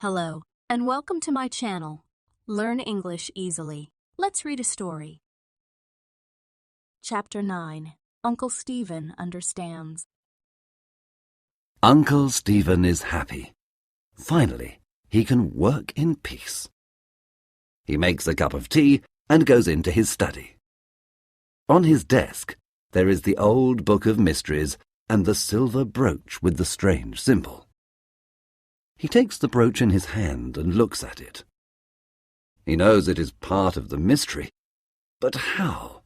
Hello, and welcome to my channel. Learn English easily. Let's read a story. Chapter 9. Uncle Stephen Understands. Uncle Stephen is happy. Finally, he can work in peace. He makes a cup of tea and goes into his study. On his desk, there is the old book of mysteries and the silver brooch with the strange symbol. He takes the brooch in his hand and looks at it. He knows it is part of the mystery, but how?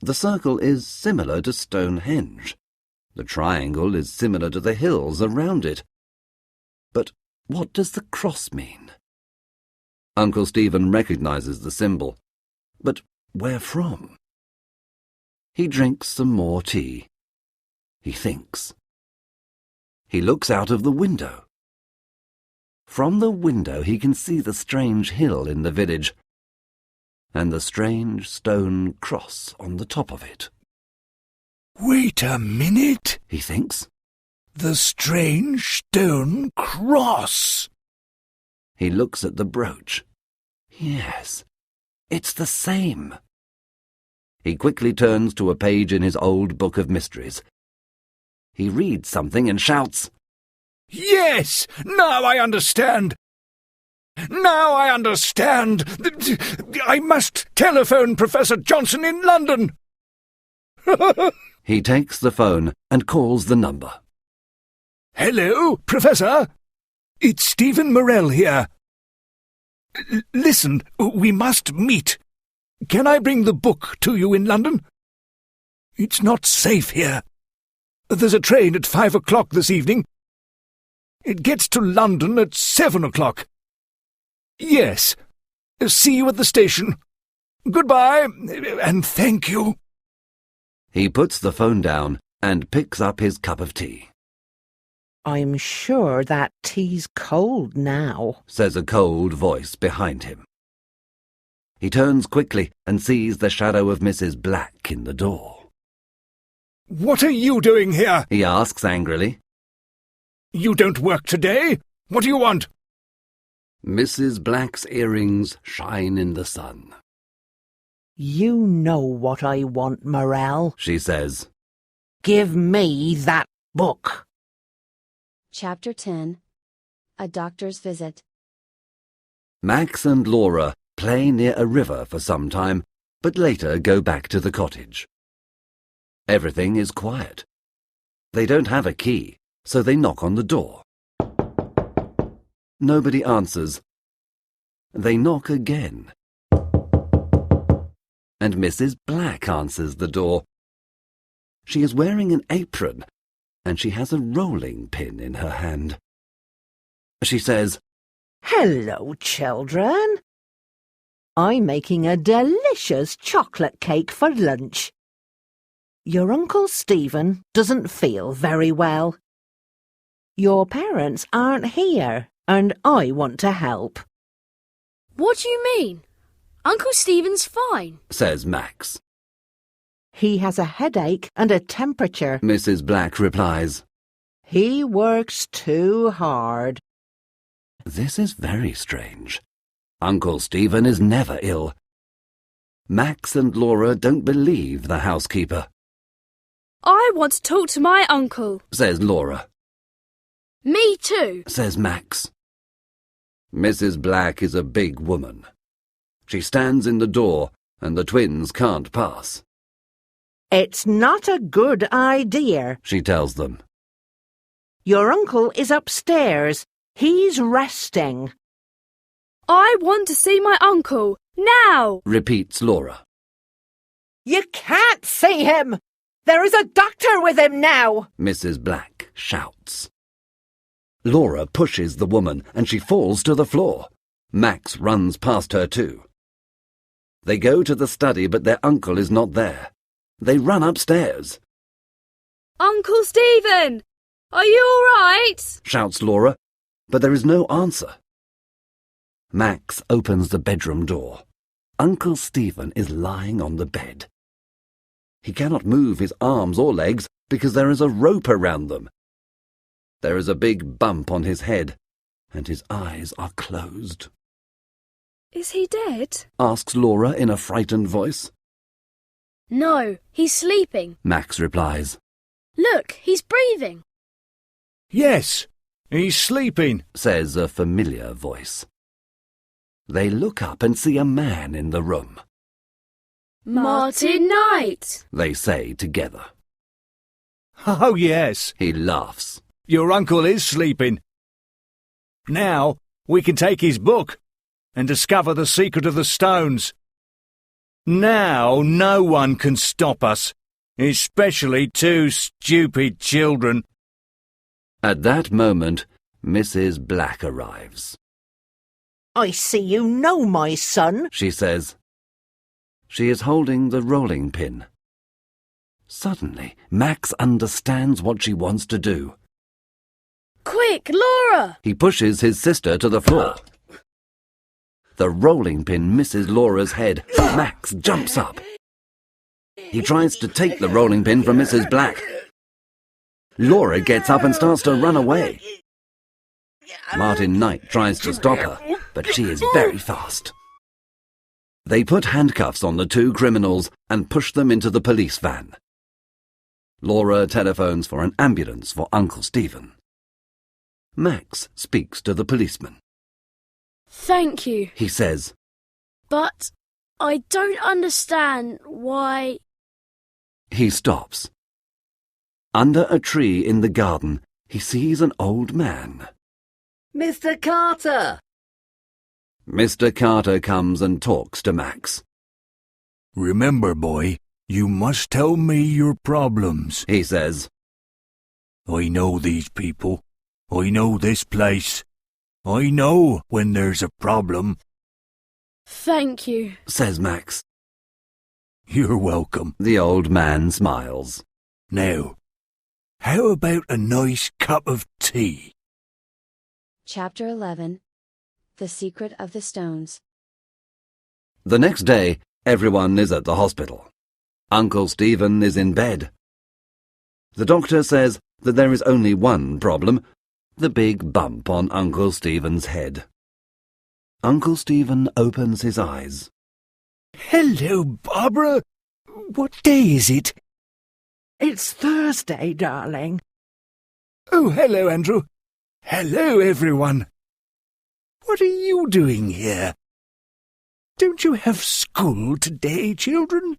The circle is similar to Stonehenge. The triangle is similar to the hills around it. But what does the cross mean? Uncle Stephen recognizes the symbol, but where from? He drinks some more tea. He thinks. He looks out of the window. From the window he can see the strange hill in the village, and the strange stone cross on the top of it. Wait a minute, he thinks. The strange stone cross. He looks at the brooch. Yes, it's the same. He quickly turns to a page in his old book of mysteries. He reads something and shouts, Yes! Now I understand! Now I understand! I must telephone Professor Johnson in London! He takes the phone and calls the number. Hello, Professor! It's Stephen Morell here. Listen, we must meet. Can I bring the book to you in London? It's not safe here. There's a train at 5 o'clock this evening. It gets to London at 7 o'clock. Yes. See you at the station. Goodbye, and thank you. He puts the phone down and picks up his cup of tea. I'm sure that tea's cold now, says a cold voice behind him. He turns quickly and sees the shadow of Mrs. Black in the door. What are you doing here? He asks angrily. You don't work today? What do you want? Mrs. Black's earrings shine in the sun. You know what I want, Morell, she says. Give me that book. Chapter 10. A Doctor's Visit. Max and Laura play near a river for some time, but later go back to the cottage. Everything is quiet. They don't have a key, so they knock on the door. Nobody answers. They knock again. And Mrs. Black answers the door. She is wearing an apron, and she has a rolling pin in her hand. She says, Hello, children. I'm making a delicious chocolate cake for lunch. Your Uncle Stephen doesn't feel very well. Your parents aren't here, and I want to help. What do you mean? Uncle Stephen's fine, says Max. He has a headache and a temperature, Mrs. Black replies. He works too hard. This is very strange. Uncle Stephen is never ill. Max and Laura don't believe the housekeeper. I want to talk to my uncle, says Laura. Me too, says Max. Mrs. Black is a big woman. She stands in the door, and the twins can't pass. It's not a good idea, she tells them. Your uncle is upstairs. He's resting. I want to see my uncle, now, repeats Laura. You can't see him! There is a doctor with him now! Mrs. Black shouts. Laura pushes the woman and she falls to the floor. Max runs past her too. They go to the study, but their uncle is not there. They run upstairs. Uncle Stephen, are you all right? Shouts Laura, but there is no answer. Max opens the bedroom door. Uncle Stephen is lying on the bed. He cannot move his arms or legs because there is a rope around them. There is a big bump on his head, and his eyes are closed. Is he dead? Asks Laura in a frightened voice. No, he's sleeping. Max replies. Look, he's breathing. Yes, he's sleeping, Says a familiar voice. They look up and see a man in the room. Martin Knight. They say together. Oh, yes, He laughs. your uncle is sleeping. Now we can take his book and discover the secret of the stones. Now no one can stop us, especially two stupid children. At that moment, Mrs. Black arrives. I see you know my son. She says. She is holding the rolling pin. Suddenly, Max understands what she wants to do. Quick, Laura! He pushes his sister to the floor. The rolling pin misses Laura's head. Max jumps up. He tries to take the rolling pin from Mrs. Black. Laura gets up and starts to run away. Martin Knight tries to stop her, but she is very fast. They put handcuffs on the two criminals and push them into the police van. Laura telephones for an ambulance for Uncle Stephen. Max speaks to the policeman. Thank you, He says, but I don't understand why... He stops. Under a tree in the garden, he sees an old man. Mr. Carter! Mr. Carter comes and talks to Max. Remember, boy, you must tell me your problems. He says, I know these people. I know this place. I know when there's a problem. Thank you. says Max. You're welcome. The old man smiles. Now, how about a nice cup of tea? Chapter 11. The Secret of the Stones. The next day, everyone is at the hospital. Uncle Stephen is in bed. The doctor says that there is only one problem, the big bump on Uncle Stephen's head. Uncle Stephen opens his eyes. Hello, Barbara. What day is it? It's Thursday, darling. Oh, hello, Andrew. Hello, everyone. What are you doing here? Don't you have school today, children?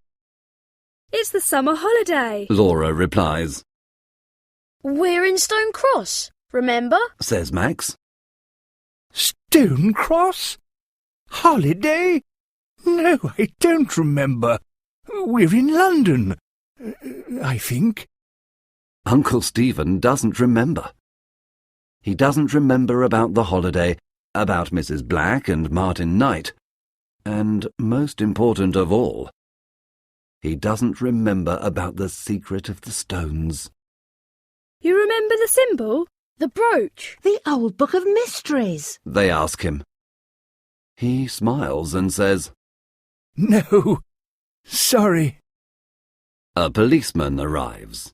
It's the summer holiday. Laura replies, We're in Stone Cross, remember? says Max. Stonecross? Holiday? No, I don't remember. We're in London, I think. Uncle Stephen doesn't remember. He doesn't remember about the holiday, about Mrs. Black and Martin Knight, and, most important of all, he doesn't remember about the secret of the stones. You remember the symbol? The brooch? The old book of mysteries. They ask him. He smiles and says, No, sorry. A policeman arrives.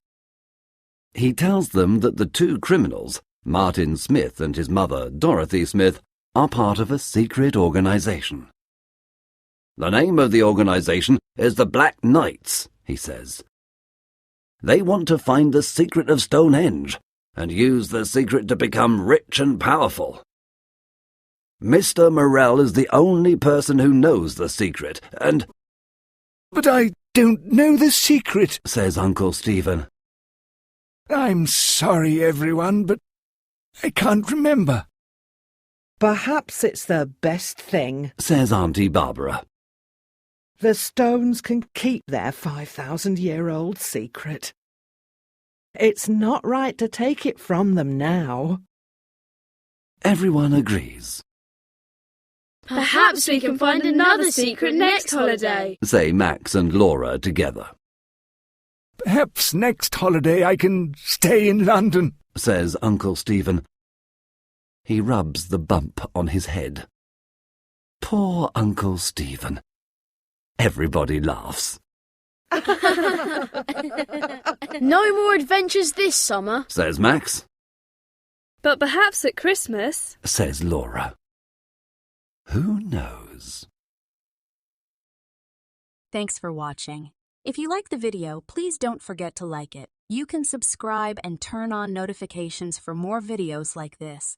He tells them that the two criminals, Martin Smith and his mother, Dorothy Smith, are part of a secret organization. The name of the organization is the Black Knights, he says. They want to find the secret of Stonehenge and use the secret to become rich and powerful. Mr. Morell is the only person who knows the secret, and... But I don't know the secret, says Uncle Stephen. I'm sorry, everyone, but I can't remember. Perhaps it's the best thing. Says Auntie Barbara. The stones can keep their 5,000-year-old secret. It's not right to take it from them now. Everyone agrees, Perhaps we can find another secret next holiday. say Max and Laura together, Perhaps next holiday I can stay in London. says Uncle Stephen. He rubs the bump on his head. Poor Uncle Stephen. Everybody laughs, No more adventures this summer. says Max. But perhaps at Christmas, says Laura. Who knows? Thanks for watching. If you like the video, please don't forget to like it. You can subscribe and turn on notifications for more videos like this.